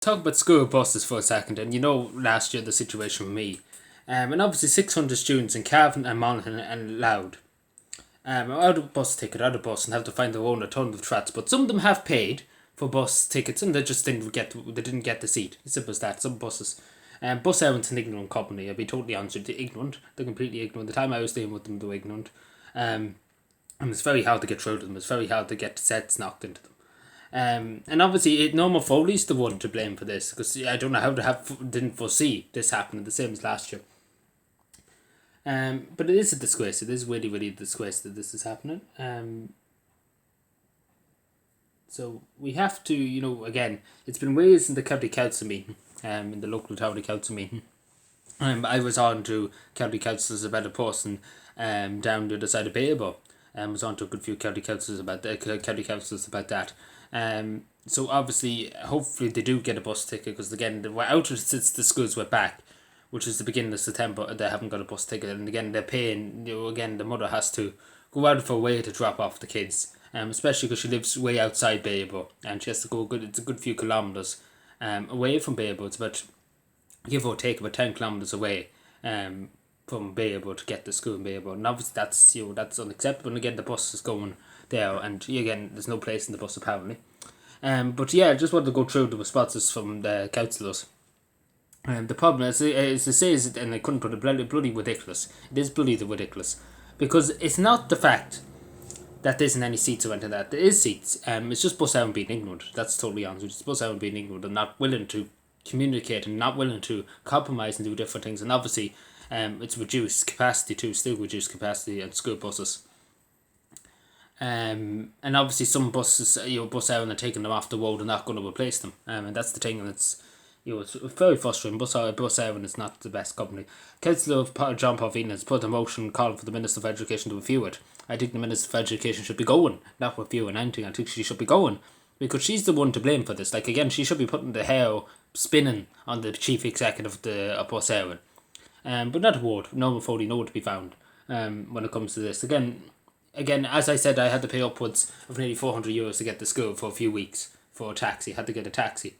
Talk about school buses for a second, and last year the situation with me, and obviously 600 students in Cavan and Monaghan and Loud, out of bus ticket, out of bus, and have to find their own a ton of trats. But some of them have paid for bus tickets, and they just didn't get the seat. As simple as that. Some buses, Bus Airman's an ignorant company. I'll be totally honest with you, ignorant. They're completely ignorant. The time I was dealing with them, they were ignorant, and it's very hard to get through to them. It's very hard to get sets knocked into them. And obviously, Norma Foley's the one to blame for this because I don't know how to didn't foresee this happening the same as last year. But it is a disgrace. It is really, really a disgrace that this is happening. So we have to, again, it's been ways in the county council meeting, in the local county council meeting. I was on to county councillors about a person, down the other side of Bayable. Was on to a good few county councillors about that. So obviously, hopefully they do get a bus ticket because again, we're out since the schools were back, which is the beginning of September. They haven't got a bus ticket, and again they're paying. Again the mother has to go out of her way to drop off the kids, especially because she lives way outside Bayable, and she has to go it's a good few kilometres, away from Bayable. It's about, give or take, about 10 kilometres away, from Bayable to get to school in Bayable, and obviously that's unacceptable. And again, the bus is going there, and again, there's no place in the bus apparently. But yeah, I just wanted to go through the responses from the councillors. The problem is, as it says, and I couldn't put it, bloody ridiculous. It is bloody ridiculous because it's not the fact that there isn't any seats or anything like that. There is seats. It's just Bus Aaron being ignorant. That's totally honest. It's just Bus Aaron being ignorant and not willing to communicate and not willing to compromise and do different things. And obviously, it's reduced capacity too, still reduced capacity at school buses. And obviously some buses, Bus Aaron are taking them off the road and not going to replace them. And that's the thing, and it's very frustrating. Bus Aaron is not the best company. Councillor John Parveen has put a motion calling for the Minister of Education to review it. I think the Minister of Education should be going, not reviewing anything. I think she should be going because she's the one to blame for this. Like, again, she should be putting the hair spinning on the chief executive of Bus Aaron. But not a word. No Foley, nowhere to be found. When it comes to this, again, as I said, I had to pay upwards of nearly €400 to get to school for a few weeks for a taxi. I had to get a taxi,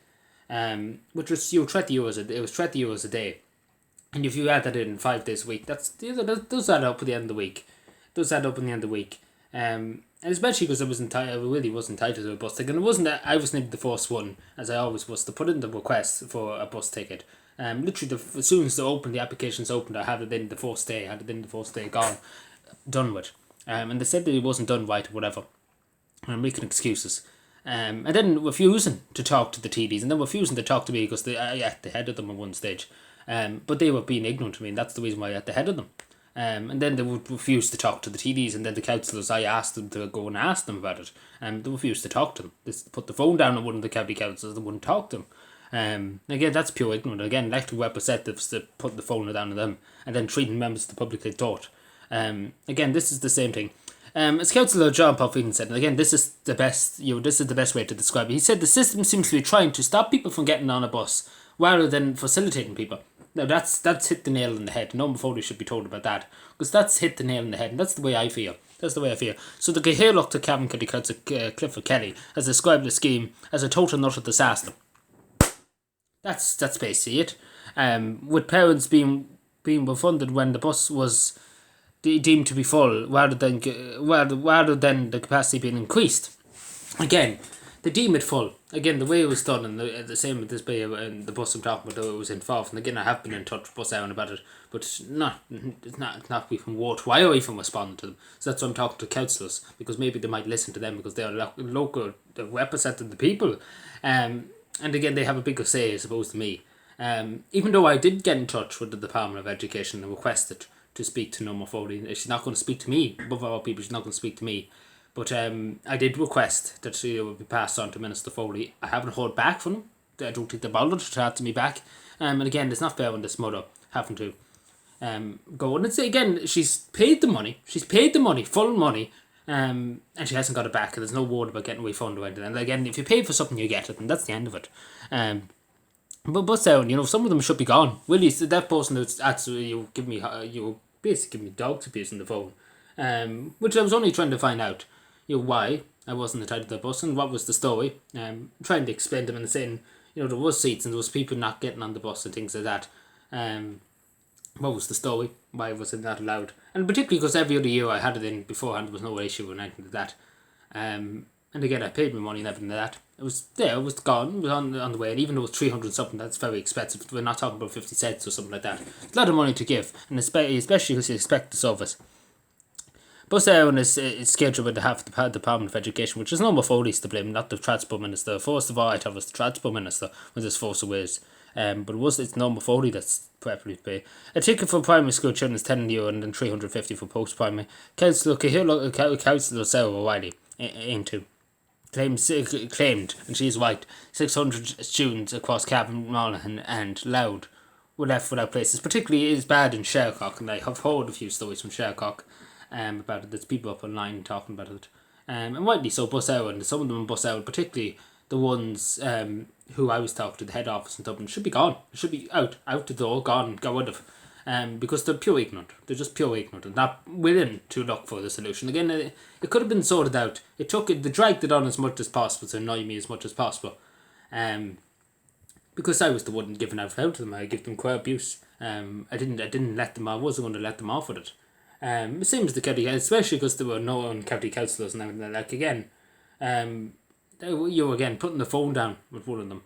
which was €30. It was €30 a day, and if you add that in 5 days a week, that does add up at the end of the week. And especially because I really was entitled to a bus ticket. And it wasn't that I was needed the first one, as I always was, to put in the request for a bus ticket. Literally, as soon as the applications opened, I had it in the first day. Gone, done with. And they said that it wasn't done right or whatever. I'm making excuses. And then refusing to talk to the TDs, and then refusing to talk to me because I at the head of them at one stage. But they were being ignorant to me, and that's the reason why I at the head of them. And then they would refuse to talk to the TDs, and then the councillors, I asked them to go and ask them about it, and they refused to talk to them. They put the phone down on one of the county councillors, they wouldn't talk to them. Again, that's pure ignorance. Again, elected representatives that put the phone down on them, and then treating members of the public like dirt. Again, this is the same thing. As Councillor John Parveen said, and again, this is the best way to describe it. He said the system seems to be trying to stop people from getting on a bus rather than facilitating people. Now that's hit the nail on the head. No Foley should be told about that because that's hit the nail on the head, and that's the way I feel. So the Gaelic to Cavan County Councillor Clifford Kelly has described the scheme as a total and utter disaster. That's basically it. With parents being refunded when the bus was deemed to be full, rather than the capacity being increased. Again, they deem it full. Again, the way it was done, and the same with this bay and the bus I'm talking about, it was involved. And again, I have been in touch with Bus Aaron about it, but it's not even worthwhile even responding to them. So that's why I'm talking to councillors, because maybe they might listen to them because they are local, they're representing the people. And again, they have a bigger say as opposed to me. Even though I did get in touch with the Department of Education and requested to speak to Norma Foley. She's not going to speak to me. Above all people, she's not going to speak to me. But I did request that she would be passed on to Minister Foley. I haven't heard back from them. I don't think they're bothered to chat to me back. And again, it's not fair on this mother having to go. And it's, again, she's paid the money. Full money. And she hasn't got it back. There's no word about getting refunded or anything. And again, if you pay for something, you get it. And that's the end of it. But some of them should be gone. Really, that person that's actually basically give me dog's abuse on the phone, which I was only trying to find out, why I wasn't entitled to the bus and what was the story. Trying to explain to them and saying, there was seats and there was people not getting on the bus and things like that. What was the story? Why was it not allowed? And particularly because every other year I had it in beforehand, there was no issue with anything like that. And again, I paid my money and everything like that. It was there, it was gone, it was on the way, and even though it was 300 something, that's very expensive. We're not talking about 50 cents or something like that. It's a lot of money to give, and especially because you expect the service. Bus Éireann is scheduled with the half the Department of Education, which is Norma Foley's to blame, not the Transport Minister. First of all, I thought it was the Transport Minister with his force of ways. But it's Norma Foley that's properly to pay. A ticket for primary school children is €10 and then $350 for post-primary. Councillor Sarah O'Reilly into claimed, and she's right, 600 students across Cavan, Monaghan and Louth were left without places. Particularly it is bad in Shercock, and I have heard a few stories from Shercock about it. There's people up online talking about it. And rightly so, Bus Éireann, some of them in Bus Éireann, particularly the ones who I was talking to, the head office in Dublin, should be gone. Should be out the door, gone, got rid of. Because they're pure ignorant. They're just pure ignorant and not willing to look for the solution. Again, it could have been sorted out. They dragged it on as much as possible to annoy me as much as possible. Because I was the one giving out to them. I gave them quite abuse. I didn't let them. I wasn't going to let them off with it. The same as the county, especially because there were no county councillors and everything like again. You again putting the phone down with one of them.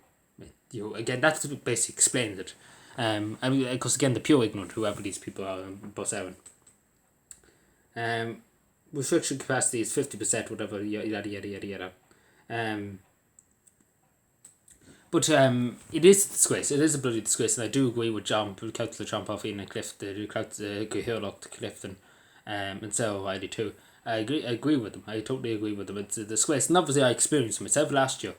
Again, that's basically explains it. Because again, the pure ignorant, whoever these people are in Bus Éireann. Restriction capacity is 50%, whatever, yada yada yada yada. But it is a disgrace. It is a bloody disgrace, and I do agree with Councillor John Puffy and Cliff, the Gohirlock to Clifton, and Sarah O'Reilly too. I agree with them. I totally agree with them. It's a disgrace, and obviously I experienced it myself last year.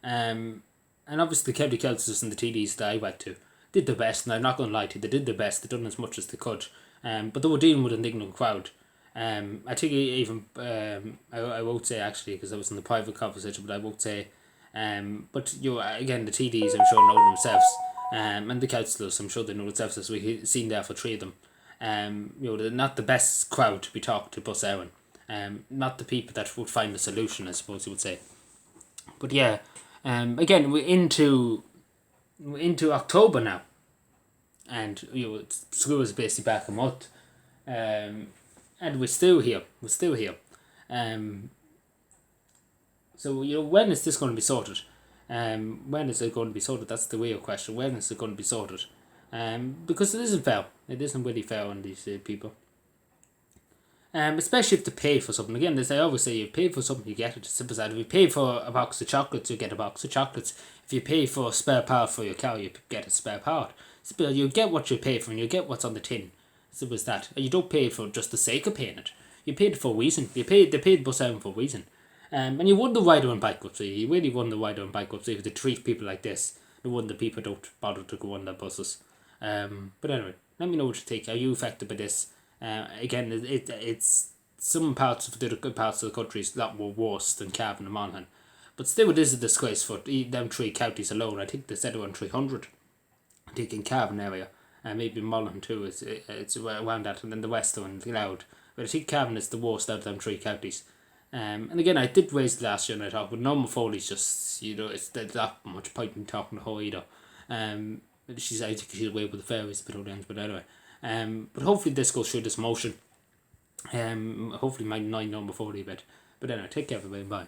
And obviously the county councillors and the TDs that I went to did their best, and I'm not going to lie to you, they did their best, they done as much as they could. But they were dealing with an ignorant crowd. I think even, I won't say actually, because I was in the private conversation, but I won't say, but again, the TDs I'm sure know themselves, and the councillors I'm sure they know themselves, as we've seen there for three of them. They're not the best crowd to be talking to Bus Éireann. Not the people that would find a solution, I suppose you would say. But yeah, again, we're into October now, and school is basically back a month, and we're still here. So when is this going to be sorted? When is it going to be sorted? That's the real question. When is it going to be sorted? Because it isn't fair. It isn't really fair on these people. Especially if they pay for something. Again, as I always say, you pay for something, you get it. It's simple as that. If you pay for a box of chocolates, you get a box of chocolates. If you pay for a spare part for your car, you get a spare part. You get what you pay for, and you get what's on the tin. Simple as that. And you don't pay for just the sake of paying it. You paid for a reason. They paid Bus Éireann for a reason. And you wonder why they're in bankruptcy. You really wonder why they're in bankruptcy if they treat people like this. No wonder people don't bother to go on their buses. But anyway, let me know what you think. Are you affected by this? Again, it's some parts of the country is a lot more worse than Cavan and Monaghan. But still, it is a disgrace for them three counties alone. I think they said around 300. I think in Cavan area. And maybe Monaghan too. It's around that. And then the west and Louth. But I think Cavan is the worst out of them three counties. And again, I did raise it last year and I thought, but Norma Foley's just, it's not much point in talking to her either. I think she's away with the fairies a bit of the but anyway. But hopefully this goes through this motion. Hopefully my 9 Norma Foley a bit. But anyway, take care everybody, bye.